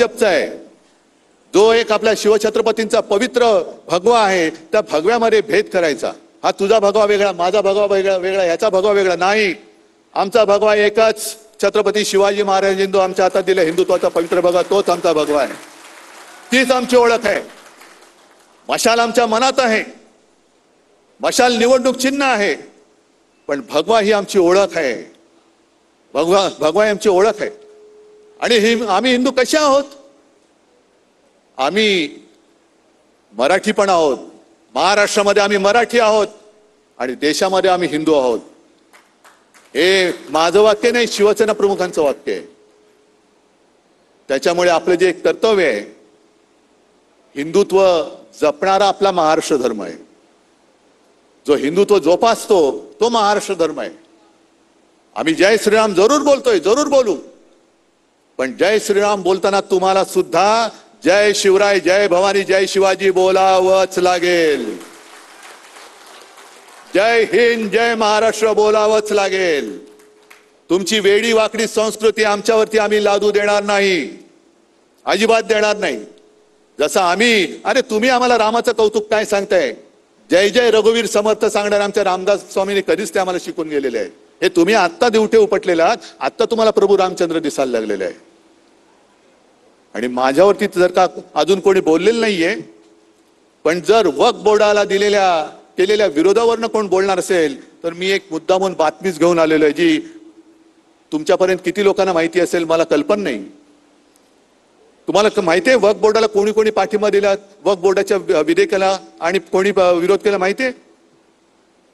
भाजपचा आहे, जो एक आपल्या शिवछत्रपतींचा पवित्र भगवा आहे, त्या भगव्यामध्ये भेद करायचा. हा तुझा भगवा वेगळा, माझा भगवा वेगळा, ह्याचा भगवा वेगळा नाही. आमचा भगवा एकच, छत्रपती शिवाजी महाराज हिंदू आमच्या हातात दिले हिंदुत्वाचा पवित्र भगवा, तोच आमचा भगवा आहे. तीच आमची ओळख आहे. मशाल आमच्या मनात आहे, मशाल निवडणूक चिन्ह आहे, पण भगवा ही आमची ओळख आहे. भगवा ही आमची ओळख आहे. आणि आम्ही हिंदू कसे आहोत? आम्ही मराठी पण आहोत. महाराष्ट्रामध्ये आम्ही मराठी आहोत आणि देशामध्ये आम्ही हिंदू आहोत. हे माझं वाक्य नाही, शिवसेना प्रमुखांचं वाक्य आहे. त्याच्यामुळे आपलं जे एक कर्तव्य आहे, हिंदुत्व जपणारा आपला महाराष्ट्र धर्म आहे. जो हिंदुत्व जोपासतो तो महाराष्ट्र धर्म आहे. आम्ही जय श्रीराम जरूर बोलतोय, जरूर बोलू, पण जय श्रीराम बोलताना तुम्हाला सुद्धा जय शिवराय, जय भवानी, जय शिवाजी बोलावंच लागेल. जय हिंद, जय महाराष्ट्र बोलावंच लागेल. तुमची वेडी वाकडी संस्कृती आमच्यावरती आम्ही लादू देणार नाही, अजिबात देणार नाही. जसं आम्ही, अरे तुम्ही आम्हाला रामाचं कौतुक काय सांगताय? जय जय रघुवीर समर्थ सांगणार आमच्या रामदास स्वामींनी कधीच ते आम्हाला शिकून गेलेले आहे. हे तुम्ही आत्ता दिवटे उपटलेला आहात, आत्ता तुम्हाला प्रभू रामचंद्र दिसायला लागलेले आहे. आणि माझ्यावरती जर का अजून कोणी बोललेलं नाहीये, पण जर वक्फ बोर्डाला केलेल्या विरोधावरनं कोण बोलणार असेल तर मी एक मुद्दामून बातमीच घेऊन आलेलो आहे, जी तुमच्यापर्यंत किती लोकांना माहिती असेल मला कल्पना नाही. तुम्हाला माहिती आहे वक्फ बोर्डाला कोणी कोणी पाठिंबा दिला, वक्फ बोर्डाच्या विधेयकाला, आणि कोणी विरोध केला माहिती आहे?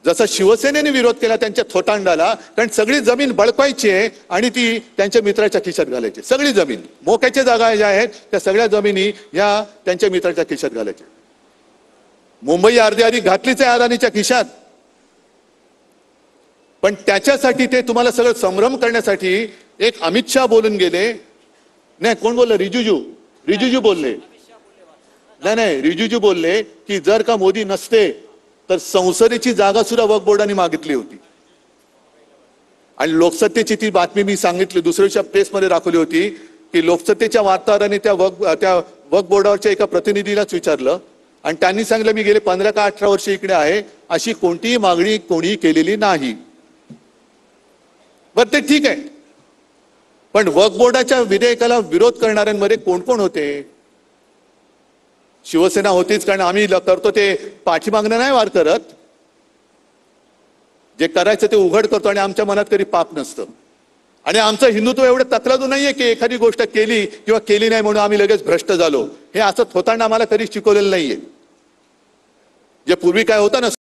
जसं शिवसेनेने विरोध केला त्यांच्या थोटांडाला, कारण सगळी जमीन बळकावायची आहे आणि ती त्यांच्या मित्राच्या खिशात घालायची. सगळी जमीन, मोक्याच्या जागा ज्या आहेत त्या सगळ्या जमिनी या त्यांच्या मित्राच्या खिशात घालायच्या. मुंबई अर्धी घातलीच आहे अदानीच्या खिशात. पण त्याच्यासाठी ते तुम्हाला सगळं संभ्रम करण्यासाठी एक अमित शहा बोलून गेले. नाही, कोण बोलले? रिजिजू बोलले. नाही, रिजिजू बोलले की जर का मोदी नसते तर संसदेची जागा सुद्धा वक्फ बोर्डाने मागितली होती. आणि लोकसत्तेची ती बातमी मी सांगितली, दुसऱ्या प्रेसमध्ये दाखवली होती की लोकसत्तेच्या वार्ताहरांनी त्या वक्फ बोर्डावरच्या एका प्रतिनिधीलाच विचारलं आणि त्यांनी सांगितलं मी गेले 15 का 18 वर्ष इकडे आहे, अशी कोणतीही मागणी कोणी केलेली नाही. बरं, ते ठीक आहे, पण वक्फ बोर्डाच्या विधेयकाला विरोध करणाऱ्यांमध्ये कोण कोण होते? शिवसेना होतीच, कारण आम्ही करतो ते पाठीमागणं नाही वार करत, जे करायचं ते उघड करतो आणि आमच्या मनात कधी पाप नसतं. आणि आमचं हिंदुत्व एवढं तकलादू नाहीये की एखादी गोष्ट केली किंवा केली नाही म्हणून आम्ही लगेच भ्रष्ट झालो. हे असं होताना आम्हाला कधी शिकवलेलं नाहीये. जे पूर्वी काय होतं ना,